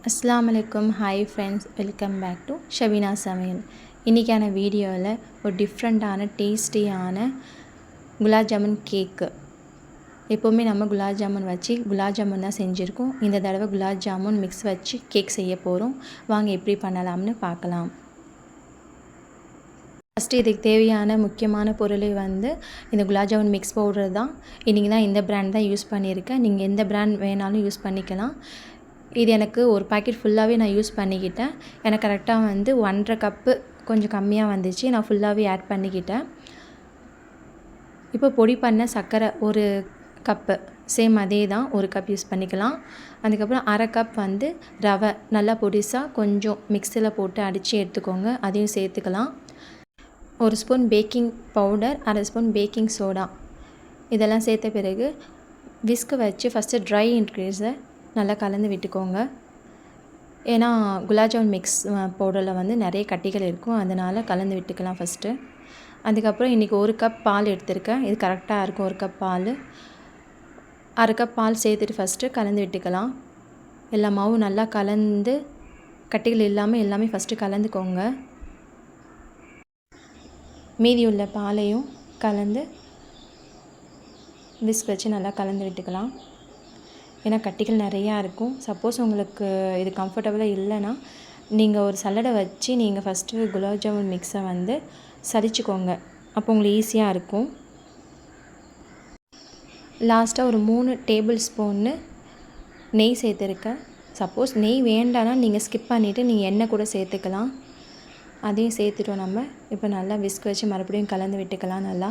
அஸ்ஸலாமு அலைக்கும். Hi friends, welcome back to Shabeena சமையல். இன்றைக்கான வீடியோவில் ஒரு டிஃப்ரெண்ட்டான டேஸ்டியான குலாப் ஜாமுன் கேக்கு. எப்போவுமே நம்ம குலாப் ஜாமுன் வச்சு குலாப் ஜாமுன் தான் செஞ்சுருக்கோம். இந்த தடவை குலாப் ஜாமுன் மிக்ஸ் வச்சு கேக் செய்ய போகிறோம். வாங்க எப்படி பண்ணலாம்னு பார்க்கலாம். ஃபஸ்ட்டு இதுக்கு தேவையான முக்கியமான பொருளை இந்த குலாப் ஜாமுன் மிக்ஸ் பவுடர் தான். இன்றைக்கி தான் இந்த பிராண்ட் தான் யூஸ் பண்ணியிருக்கேன். நீங்கள் எந்த பிராண்ட் வேணாலும் யூஸ் பண்ணிக்கலாம். இது எனக்கு ஒரு பாக்கெட் ஃபுல்லாகவே நான் யூஸ் பண்ணிக்கிட்டேன். எனக்கு கரெக்டாக 1.5 கப்பு கொஞ்சம் கம்மியாக வந்துச்சு. நான் ஃபுல்லாகவே ஆட் பண்ணிக்கிட்டேன். இப்போ பொடி பண்ண சர்க்கரை ஒரு கப்பு, சேம் அதே தான், ஒரு கப் யூஸ் பண்ணிக்கலாம். அதுக்கப்புறம் அரை கப் ரவை நல்லா பொடிசாக கொஞ்சம் மிக்ஸியில் போட்டு அடித்து எடுத்துக்கோங்க, அதையும் சேர்த்துக்கலாம். ஒரு ஸ்பூன் பேக்கிங் பவுடர், அரை ஸ்பூன் பேக்கிங் சோடா, இதெல்லாம் சேர்த்த பிறகு விஸ்க் வச்சு ஃபஸ்ட்டு ட்ரை இன்க்ரீடியன்ஸை நல்லா கலந்து விட்டுக்கோங்க. ஏன்னா குலாப் ஜாமுன் மிக்ஸ் பவுடரில் நிறைய கட்டிகள் இருக்கும், அதனால் கலந்து விட்டுக்கலாம் ஃபஸ்ட்டு. அதுக்கப்புறம் இன்றைக்கி ஒரு கப் பால் எடுத்திருக்கேன். இது கரெக்டாக இருக்கும். ஒரு கப் பால், அரை கப் பால் சேர்த்துட்டு ஃபஸ்ட்டு கலந்து விட்டுக்கலாம். எல்லா மாவும் நல்லா கலந்து கட்டிகள் இல்லாமல் எல்லாமே ஃபஸ்ட்டு கலந்துக்கோங்க. மீதி உள்ள பாலையும் கலந்து விஸ்க் வச்சு நல்லா கலந்து விட்டுக்கலாம். ஏன்னா கட்டிகள் நிறையா இருக்கும். சப்போஸ் உங்களுக்கு இது கம்ஃபர்டபுளாக இல்லைன்னா நீங்கள் ஒரு சல்லடை வச்சு நீங்கள் ஃபஸ்ட்டு குலாப் ஜாமுன் மிக்ஸை சலிச்சுக்கோங்க. அப்போ உங்களுக்கு ஈஸியாக இருக்கும். லாஸ்ட்டாக ஒரு 3 டேபிள் ஸ்பூன்னு நெய் சேர்த்துருக்கேன். சப்போஸ் நெய் வேண்டான்னா நீங்கள் ஸ்கிப் பண்ணிவிட்டு நீங்கள் எண்ணெய் கூட சேர்த்துக்கலாம். அதையும் சேர்த்துட்டோம். நம்ம இப்போ நல்லா விஸ்க் வச்சு மறுபடியும் கலந்து விட்டுக்கலாம். நல்லா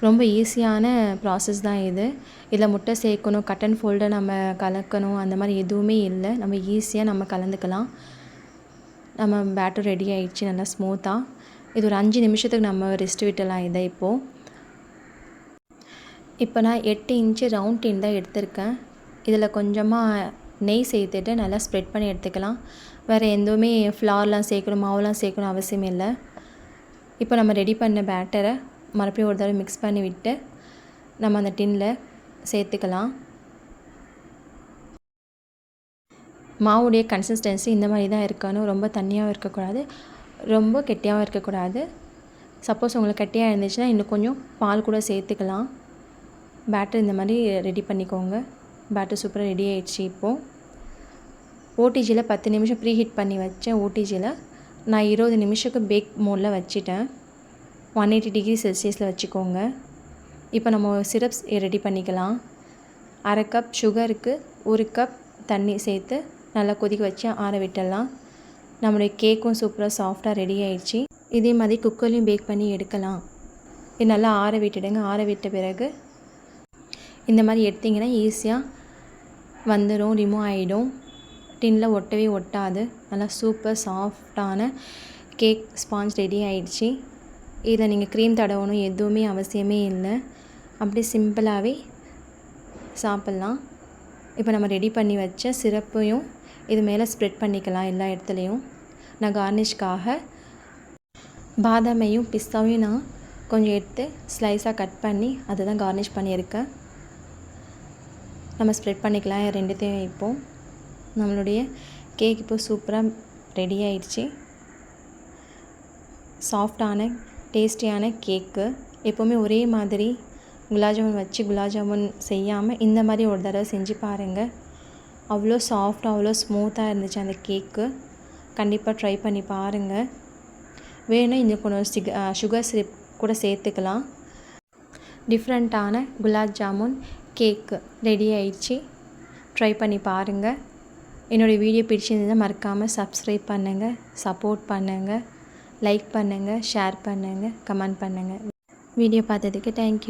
ரொம்ப ஈஸியான ப்ராசஸ் தான் இது. இதில் முட்டை சேர்க்கணும், கட் அண்ட் ஃபோல்டை நம்ம கலக்கணும், அந்த மாதிரி எதுவுமே இல்லை. நம்ம ஈஸியாக நம்ம கலந்துக்கலாம். நம்ம பேட்டர் ரெடி ஆகிடுச்சு நல்லா ஸ்மூத்தாக. இது ஒரு 5 நிமிஷத்துக்கு நம்ம ரெஸ்ட் விட்டலாம் இதை. இப்போ நான் 8 இன்ச்சு ரவுண்ட் டின் தான் எடுத்திருக்கேன். இதில் கொஞ்சமாக நெய் சேர்த்துட்டு நல்லா ஸ்ப்ரெட் பண்ணி எடுத்துக்கலாம். வேறு எதுவுமே ஃப்ளார்லாம் சேர்க்கணும், மாவுலாம் சேர்க்கணும் அவசியம் இல்லை. இப்போ நம்ம ரெடி பண்ண பேட்டரை மறுபடியும் ஒரு தடவை மிக்ஸ் பண்ணி விட்டு நம்ம அந்த டின்னில் சேர்த்துக்கலாம். மாவுடைய கன்சிஸ்டன்சி இந்த மாதிரி தான் இருக்கணும். ரொம்ப தண்ணியாகவும் இருக்கக்கூடாது, ரொம்ப கெட்டியாகவும் இருக்கக்கூடாது. சப்போஸ் உங்களுக்கு கெட்டியாக இருந்துச்சுன்னா இன்னும் கொஞ்சம் பால் கூட சேர்த்துக்கலாம். பேட்டர் இந்த மாதிரி ரெடி பண்ணிக்கோங்க. பேட்டர் சூப்பராக ரெடி ஆகிடுச்சு. இப்போது ஓடிஜியில் 10 நிமிஷம் ப்ரீ ஹீட் பண்ணி வச்சேன். ஓடிஜியில் நான் 20 நிமிஷத்துக்கு பேக் மோடில் வச்சுட்டேன். 180 டிகிரி செல்சியஸில் வச்சுக்கோங்க. இப்போ நம்ம சிரப்ஸ் ரெடி பண்ணிக்கலாம். அரை கப் சுகருக்கு 1 கப் தண்ணி சேர்த்து நல்லா கொதிக்க வச்சு ஆற விட்டுடலாம். நம்மளுடைய கேக்கும் சூப்பராக சாஃப்டாக ரெடி ஆகிடுச்சு. இதே மாதிரி குக்கர்லேயும் பேக் பண்ணி எடுக்கலாம். இது நல்லா ஆற விட்டுடுங்க. ஆற விட்ட பிறகு இந்த மாதிரி எடுத்திங்கன்னா ஈஸியாக வந்துடும், ரிமூவ் ஆகிடும். டின்னில் ஒட்டவே ஒட்டாது. நல்லா சூப்பர் சாஃப்டான கேக் ஸ்பாஞ்ச் ரெடி ஆகிடுச்சு. இதை நீங்கள் க்ரீம் தடவணும் எதுவுமே அவசியமே இல்லை. அப்படி சிம்பிளாகவே சாப்பிட்லாம். இப்போ நம்ம ரெடி பண்ணி வச்ச சிரப்பையும் இது மேலே ஸ்ப்ரெட் பண்ணிக்கலாம் எல்லா இடத்துலையும். நான் கார்னிஷ்காக பாதாமையும் பிஸ்தாவையும் நான் கொஞ்சம் எடுத்து ஸ்லைஸாக கட் பண்ணி அதை தான் கார்னிஷ் பண்ணியிருக்கேன். நம்ம ஸ்ப்ரெட் பண்ணிக்கலாம் ரெண்டுத்தையும். இப்போது நம்மளுடைய கேக் இப்போ சூப்பராக ரெடி ஆயிடுச்சு. சாஃப்டான டேஸ்டியான கேக்கு. எப்போவுமே ஒரே மாதிரி குலாப் ஜாமுன் வச்சு குலாப் ஜாமுன் செய்யாமல் இந்த மாதிரி ஒரு தடவை செஞ்சு பாருங்கள். அவ்வளோ சாஃப்டாக அவ்வளோ ஸ்மூத்தாக இருந்துச்சு அந்த கேக்கு. கண்டிப்பாக ட்ரை பண்ணி பாருங்கள். வேணும் இன்னும் கொஞ்சம் சுகர் சிரப் கூட சேர்த்துக்கலாம். டிஃப்ரெண்ட்டான குலாப் ஜாமுன் கேக்கு ரெடி ஆயிடுச்சு. ட்ரை பண்ணி பாருங்கள். என்னுடைய வீடியோ பிடிச்சிருந்தா மறக்காமல் சப்ஸ்கிரைப் பண்ணுங்கள், சப்போர்ட் பண்ணுங்கள், லைக் பண்ணுங்கள், ஷேர் பண்ணுங்கள், கமெண்ட் பண்ணுங்கள். வீடியோ பார்த்ததுக்கு தேங்க்யூ.